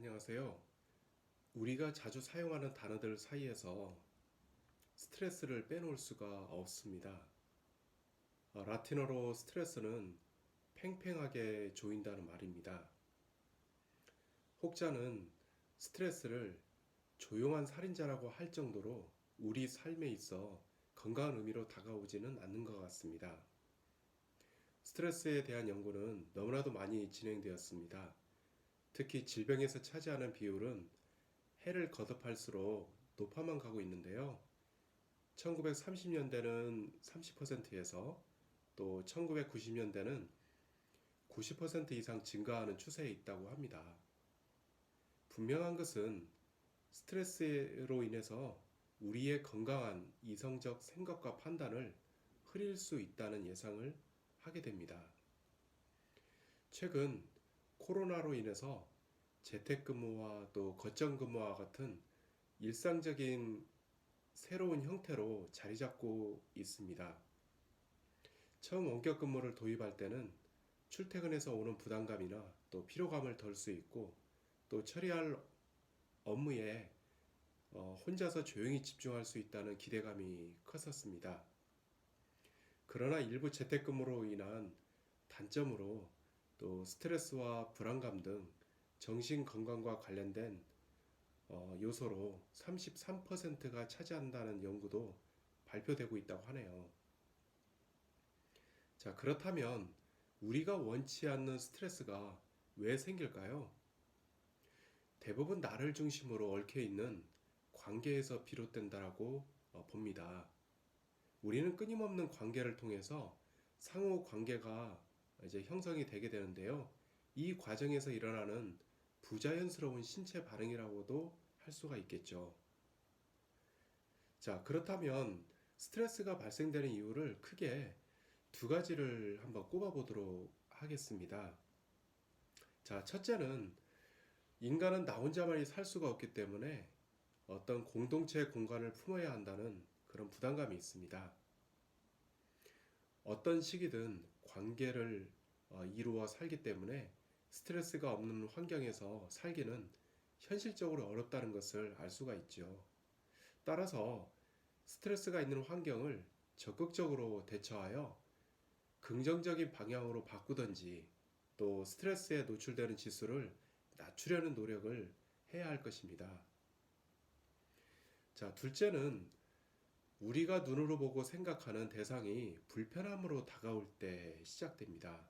안녕하세요. 우리가 자주 사용하는 단어들 사이에서 스트레스를 빼놓을 수가 없습니다. 라틴어로 스트레스는 팽팽하게 조인다는 말입니다. 혹자는 스트레스를 조용한 살인자라고 할 정도로 우리 삶에 있어 건강한 의미로 다가오지는 않는 것 같습니다. 스트레스에 대한 연구는 너무나도 많이 진행되었습니다. 특히 질병에서 차지하는 비율은 해를 거듭할수록 높아만 가고 있는데요. 1930년대는 30%에서 또 1990년대는 90% 이상 증가하는 추세에 있다고 합니다. 분명한 것은 스트레스로 인해서 우리의 건강한 이성적 생각과 판단을 흐릴 수 있다는 예상을 하게 됩니다. 최근 코로나로 인해서 재택근무와 또 거점근무와 같은 일상적인 새로운 형태로 자리 잡고 있습니다. 처음 원격 근무를 도입할 때는 출퇴근에서 오는 부담감이나 또 피로감을 덜 수 있고 또 처리할 업무에 혼자서 조용히 집중할 수 있다는 기대감이 컸었습니다. 그러나 일부 재택근무로 인한 단점으로 또 스트레스와 불안감 등 정신 건강과 관련된 요소로 33%가 차지한다는 연구도 발표되고 있다고 하네요. 자, 그렇다면 우리가 원치 않는 스트레스가 왜 생길까요? 대부분 나를 중심으로 얽혀 있는 관계에서 비롯된다라고 봅니다. 우리는 끊임없는 관계를 통해서 상호 관계가 이제 형성이 되게 되는데요. 이 과정에서 일어나는 부자연스러운 신체 반응이라고도 할 수가 있겠죠. 자, 그렇다면 스트레스가 발생되는 이유를 크게 두 가지를 한번 꼽아보도록 하겠습니다. 자, 첫째는 인간은 나 혼자만이 살 수가 없기 때문에 어떤 공동체 공간을 품어야 한다는 그런 부담감이 있습니다. 어떤 시기든 관계를 이루어 살기 때문에 스트레스가 없는 환경에서 살기는 현실적으로 어렵다는 것을 알 수가 있죠. 따라서 스트레스가 있는 환경을 적극적으로 대처하여 긍정적인 방향으로 바꾸든지 또 스트레스에 노출되는 지수를 낮추려는 노력을 해야 할 것입니다. 자, 둘째는 우리가 눈으로 보고 생각하는 대상이 불편함으로 다가올 때 시작됩니다.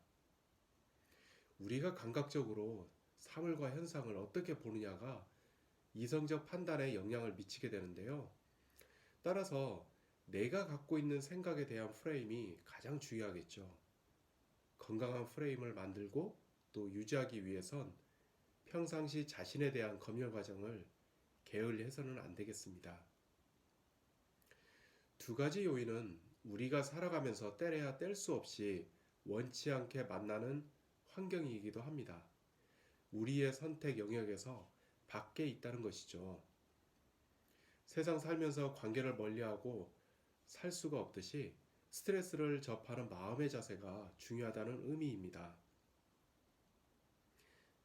우리가 감각적으로 사물과 현상을 어떻게 보느냐가 이성적 판단에 영향을 미치게 되는데요. 따라서 내가 갖고 있는 생각에 대한 프레임이 가장 중요하겠죠. 건강한 프레임을 만들고 또 유지하기 위해선 평상시 자신에 대한 검열 과정을 게을리해서는 안 되겠습니다. 두 가지 요인은 우리가 살아가면서 때려야 뗄 수 없이 원치 않게 만나는 환경이기도 합니다. 우리의 선택 영역에서 밖에 있다는 것이죠. 세상 살면서 관계를 멀리하고 살 수가 없듯이 스트레스를 접하는 마음의 자세가 중요하다는 의미입니다.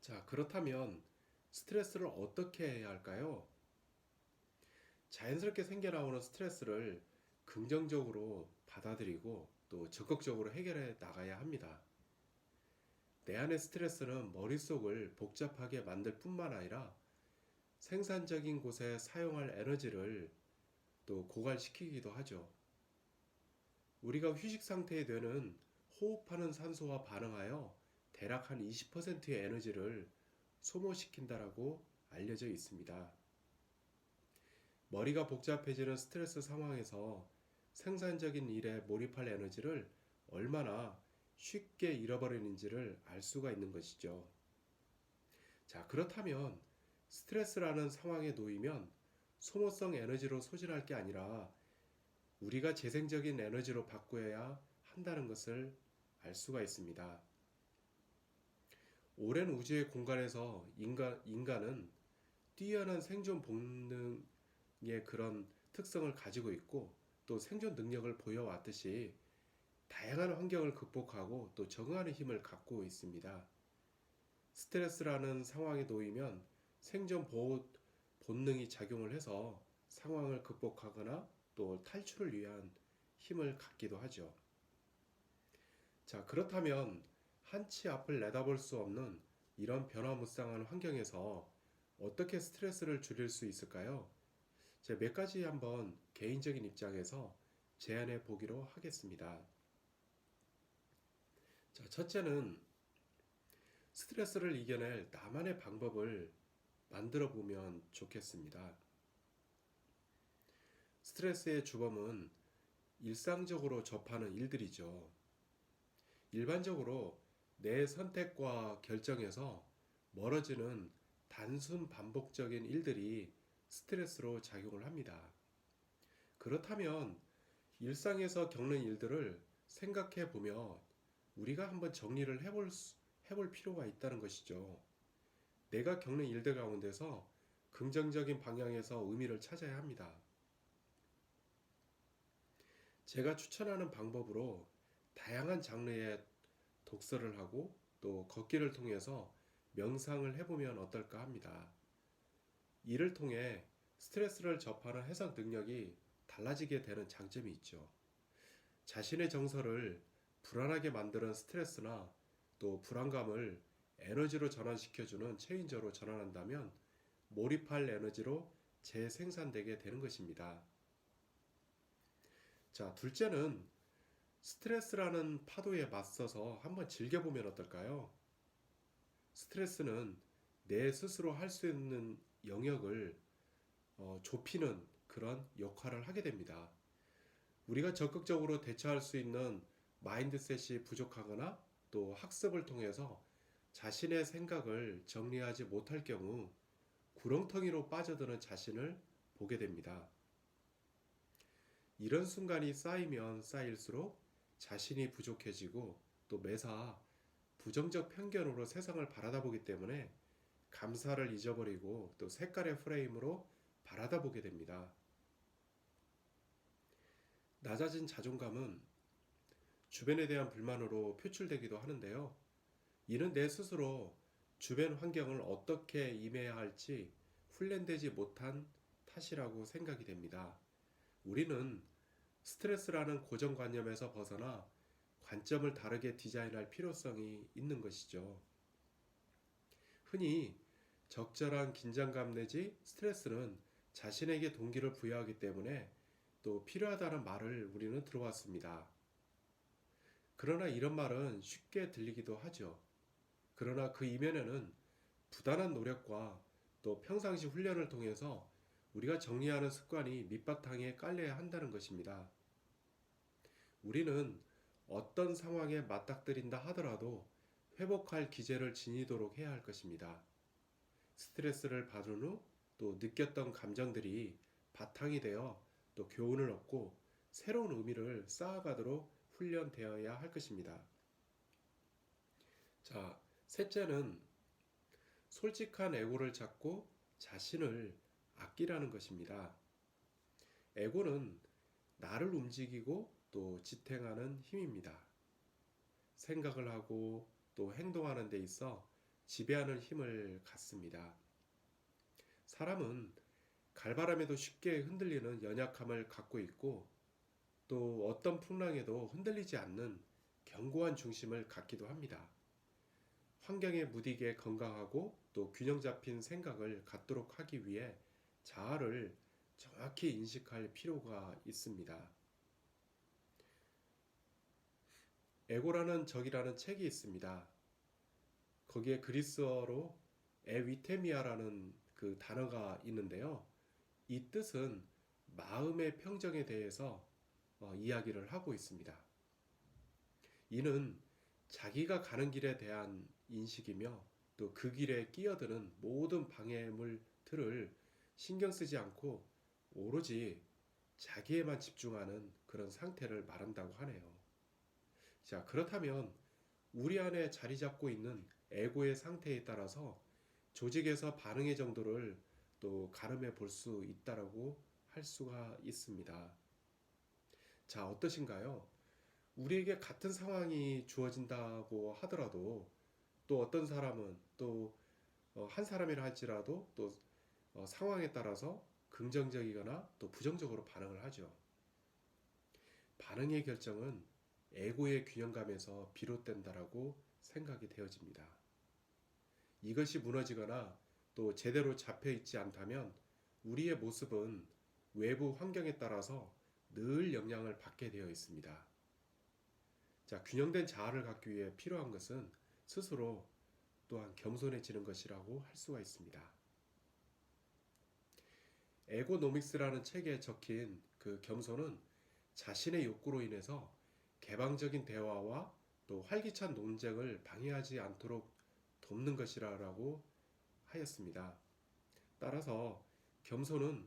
자, 그렇다면 스트레스를 어떻게 해야 할까요? 자연스럽게 생겨나오는 스트레스를 긍정적으로 받아들이고 또 적극적으로 해결해 나가야 합니다. 내 안의 스트레스는 머릿속을 복잡하게 만들 뿐만 아니라 생산적인 곳에 사용할 에너지를 또 고갈시키기도 하죠. 우리가 휴식 상태의 뇌는 호흡하는 산소와 반응하여 대략 한 20%의 에너지를 소모시킨다라고 알려져 있습니다. 머리가 복잡해지는 스트레스 상황에서 생산적인 일에 몰입할 에너지를 얼마나 쉽게 잃어버리는지를 알 수가 있는 것이죠. 자, 그렇다면 스트레스라는 상황에 놓이면 소모성 에너지로 소진할 게 아니라 우리가 재생적인 에너지로 바꾸어야 한다는 것을 알 수가 있습니다. 오랜 우주의 공간에서 인간은 뛰어난 생존 본능의 그런 특성을 가지고 있고 또 생존 능력을 보여왔듯이 다양한 환경을 극복하고 또 적응하는 힘을 갖고 있습니다. 스트레스라는 상황에 놓이면 생존 보호 본능이 작용을 해서 상황을 극복하거나 또 탈출을 위한 힘을 갖기도 하죠. 자, 그렇다면 한치 앞을 내다볼 수 없는 이런 변화무쌍한 환경에서 어떻게 스트레스를 줄일 수 있을까요? 제가 몇 가지 한번 개인적인 입장에서 제안해 보기로 하겠습니다. 자, 첫째는 스트레스를 이겨낼 나만의 방법을 만들어 보면 좋겠습니다. 스트레스의 주범은 일상적으로 접하는 일들이죠. 일반적으로 내 선택과 결정에서 멀어지는 단순 반복적인 일들이 스트레스로 작용을 합니다. 그렇다면 일상에서 겪는 일들을 생각해 보며 우리가 한번 정리를 해볼 필요가 있다는 것이죠. 내가 겪는 일들 가운데서 긍정적인 방향에서 의미를 찾아야 합니다. 제가 추천하는 방법으로 다양한 장르의 독서를 하고 또 걷기를 통해서 명상을 해보면 어떨까 합니다. 이를 통해 스트레스를 접하는 해석 능력이 달라지게 되는 장점이 있죠. 자신의 정서를 불안하게 만드는 스트레스나 또 불안감을 에너지로 전환시켜주는 체인저로 전환한다면 몰입할 에너지로 재생산되게 되는 것입니다. 자, 둘째는 스트레스라는 파도에 맞서서 한번 즐겨보면 어떨까요? 스트레스는 내 스스로 할 수 있는 영역을 좁히는 그런 역할을 하게 됩니다. 우리가 적극적으로 대처할 수 있는 마인드셋이 부족하거나 또 학습을 통해서 자신의 생각을 정리하지 못할 경우 구렁텅이로 빠져드는 자신을 보게 됩니다. 이런 순간이 쌓이면 쌓일수록 자신이 부족해지고 또 매사 부정적 편견으로 세상을 바라다보기 때문에 감사를 잊어버리고 또 색깔의 프레임으로 바라다보게 됩니다. 낮아진 자존감은 주변에 대한 불만으로 표출되기도 하는데요. 이는 내 스스로 주변 환경을 어떻게 임해야 할지 훈련되지 못한 탓이라고 생각이 됩니다. 우리는 스트레스라는 고정관념에서 벗어나 관점을 다르게 디자인할 필요성이 있는 것이죠. 흔히 적절한 긴장감 내지 스트레스는 자신에게 동기를 부여하기 때문에 또 필요하다는 말을 우리는 들어왔습니다. 그러나 이런 말은 쉽게 들리기도 하죠. 그러나 그 이면에는 부단한 노력과 또 평상시 훈련을 통해서 우리가 정리하는 습관이 밑바탕에 깔려야 한다는 것입니다. 우리는 어떤 상황에 맞닥뜨린다 하더라도 회복할 기제를 지니도록 해야 할 것입니다. 스트레스를 받은 후 또 느꼈던 감정들이 바탕이 되어 또 교훈을 얻고 새로운 의미를 쌓아가도록 훈련되어야 할 것입니다. 자, 셋째는 솔직한 에고를 찾고 자신을 아끼라는 것입니다. 에고는 나를 움직이고 또 지탱하는 힘입니다. 생각을 하고 또 행동하는 데 있어 지배하는 힘을 갖습니다. 사람은 갈바람에도 쉽게 흔들리는 연약함을 갖고 있고 또 어떤 풍랑에도 흔들리지 않는 견고한 중심을 갖기도 합니다. 환경에 무디게 건강하고 또 균형 잡힌 생각을 갖도록 하기 위해 자아를 정확히 인식할 필요가 있습니다. 에고라는 적이라는 책이 있습니다. 거기에 그리스어로 에위테미아라는 그 단어가 있는데요. 이 뜻은 마음의 평정에 대해서 이야기를 하고 있습니다. 이는 자기가 가는 길에 대한 인식이며 또 그 길에 끼어드는 모든 방해물들을 신경 쓰지 않고 오로지 자기에만 집중하는 그런 상태를 말한다고 하네요. 자, 그렇다면 우리 안에 자리 잡고 있는 에고의 상태에 따라서 조직에서 반응의 정도를 또 가늠해 볼 수 있다라고 할 수가 있습니다. 자, 어떠신가요? 우리에게 같은 상황이 주어진다고 하더라도 또 어떤 사람은 또 한 사람이라 할지라도 또 상황에 따라서 긍정적이거나 또 부정적으로 반응을 하죠. 반응의 결정은 에고의 균형감에서 비롯된다라고 생각이 되어집니다. 이것이 무너지거나 또 제대로 잡혀 있지 않다면 우리의 모습은 외부 환경에 따라서 늘 영향을 받게 되어 있습니다. 자, 균형된 자아를 갖기 위해 필요한 것은 스스로 또한 겸손해지는 것이라고 할 수가 있습니다. 에고노믹스라는 책에 적힌 그 겸손은 자신의 욕구로 인해서 개방적인 대화와 또 활기찬 논쟁을 방해하지 않도록 돕는 것이라고 하였습니다. 따라서 겸손은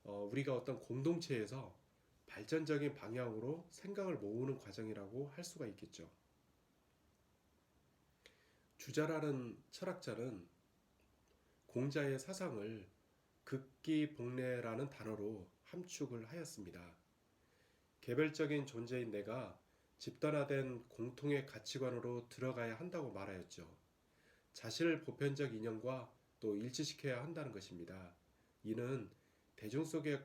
우리가 어떤 공동체에서 발전적인 방향으로 생각을 모으는 과정이라고 할 수가 있겠죠. 주자라는 철학자는 공자의 사상을 극기복례라는 단어로 함축을 하였습니다. 개별적인 존재인 내가 집단화된 공통의 가치관으로 들어가야 한다고 말하였죠. 자신을 보편적 인형과 또 일치시켜야 한다는 것입니다. 이는 대중 속의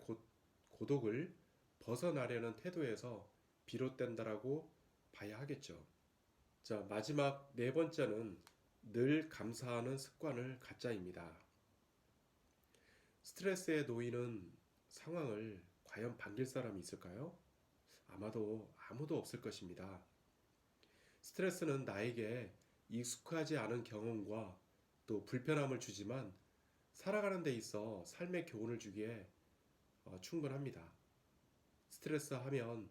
고독을 벗어나려는 태도에서 비롯된다라고 봐야 하겠죠. 자, 마지막 네 번째는 늘 감사하는 습관을 갖자입니다. 스트레스에 놓이는 상황을 과연 반길 사람이 있을까요? 아마도 아무도 없을 것입니다. 스트레스는 나에게 익숙하지 않은 경험과 또 불편함을 주지만 살아가는 데 있어 삶의 교훈을 주기에 충분합니다. 스트레스 하면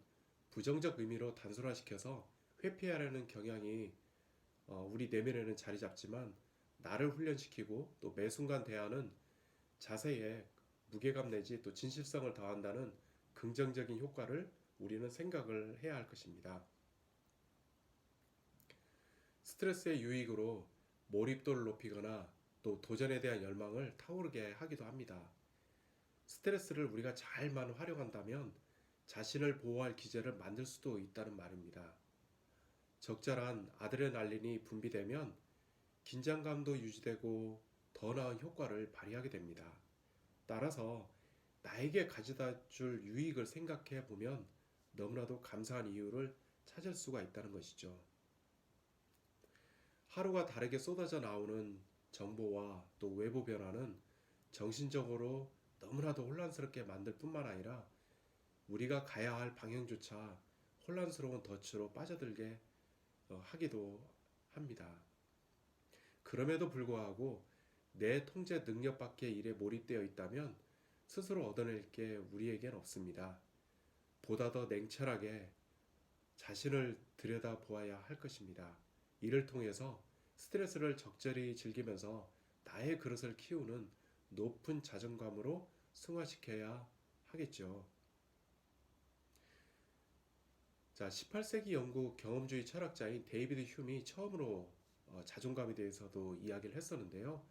부정적 의미로 단순화시켜서 회피하려는 경향이 우리 내면에는 자리 잡지만 나를 훈련시키고 또 매 순간 대하는 자세에 무게감 내지 또 진실성을 더한다는 긍정적인 효과를 우리는 생각을 해야 할 것입니다. 스트레스의 유익으로 몰입도를 높이거나 또 도전에 대한 열망을 타오르게 하기도 합니다. 스트레스를 우리가 잘만 활용한다면 자신을 보호할 기제를 만들 수도 있다는 말입니다. 적절한 아드레날린이 분비되면 긴장감도 유지되고 더 나은 효과를 발휘하게 됩니다. 따라서 나에게 가져다 줄 유익을 생각해 보면 너무나도 감사한 이유를 찾을 수가 있다는 것이죠. 하루가 다르게 쏟아져 나오는 정보와 또 외부 변화는 정신적으로 너무나도 혼란스럽게 만들 뿐만 아니라 우리가 가야 할 방향조차 혼란스러운 덫으로 빠져들게 하기도 합니다. 그럼에도 불구하고 내 통제 능력 밖의 일에 몰입되어 있다면 스스로 얻어낼 게 우리에겐 없습니다. 보다 더 냉철하게 자신을 들여다보아야 할 것입니다. 이를 통해서 스트레스를 적절히 즐기면서 나의 그릇을 키우는 높은 자존감으로 승화시켜야 하겠죠. 자, 18세기 영국 경험주의 철학자인 데이비드 휴미 처음으로 자존감에 대해서도 이야기를 했었는데요.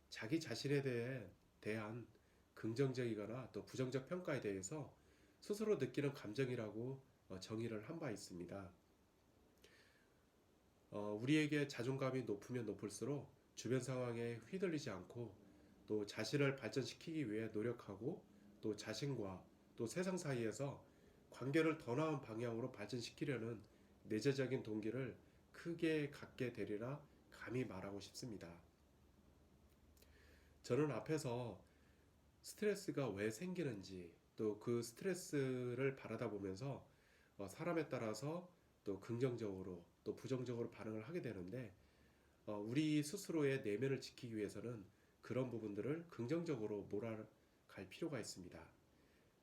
자기 자신에 대한 긍정적이거나 또 부정적 평가에 대해서 스스로 느끼는 감정이라고 정의를 한 바 있습니다. 우리에게 자존감이 높으면 높을수록 주변 상황에 휘둘리지 않고 또 자신을 발전시키기 위해 노력하고 또 자신과 또 세상 사이에서 관계를 더 나은 방향으로 발전시키려는 내재적인 동기를 크게 갖게 되리라 감히 말하고 싶습니다. 저는 앞에서 스트레스가 왜 생기는지 또 그 스트레스를 바라다 보면서 사람에 따라서 또 긍정적으로 또 부정적으로 반응을 하게 되는데 우리 스스로의 내면을 지키기 위해서는 그런 부분들을 긍정적으로 몰아갈 필요가 있습니다.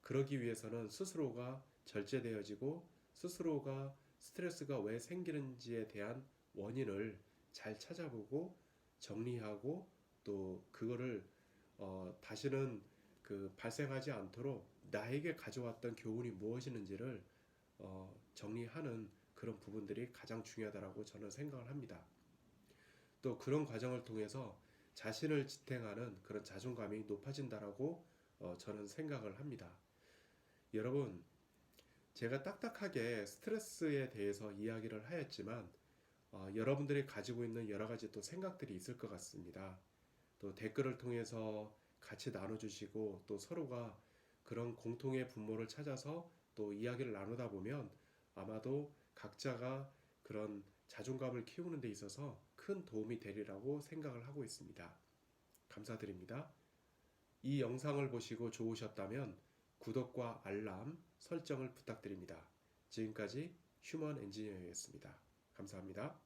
그러기 위해서는 스스로가 절제되어지고 스스로가 스트레스가 왜 생기는지에 대한 원인을 잘 찾아보고 정리하고 또 그거를 다시는 발생하지 않도록 나에게 가져왔던 교훈이 무엇이는지를 정리하는 그런 부분들이 가장 중요하다고 저는 생각을 합니다. 또 그런 과정을 통해서 자신을 지탱하는 그런 자존감이 높아진다라고 저는 생각을 합니다. 여러분, 제가 딱딱하게 스트레스에 대해서 이야기를 하였지만 여러분들이 가지고 있는 여러 가지 또 생각들이 있을 것 같습니다. 또 댓글을 통해서 같이 나눠주시고 또 서로가 그런 공통의 분모를 찾아서 또 이야기를 나누다 보면 아마도 각자가 그런 자존감을 키우는 데 있어서 큰 도움이 되리라고 생각을 하고 있습니다. 감사드립니다. 이 영상을 보시고 좋으셨다면 구독과 알람 설정을 부탁드립니다. 지금까지 휴먼 엔지니어였습니다. 감사합니다.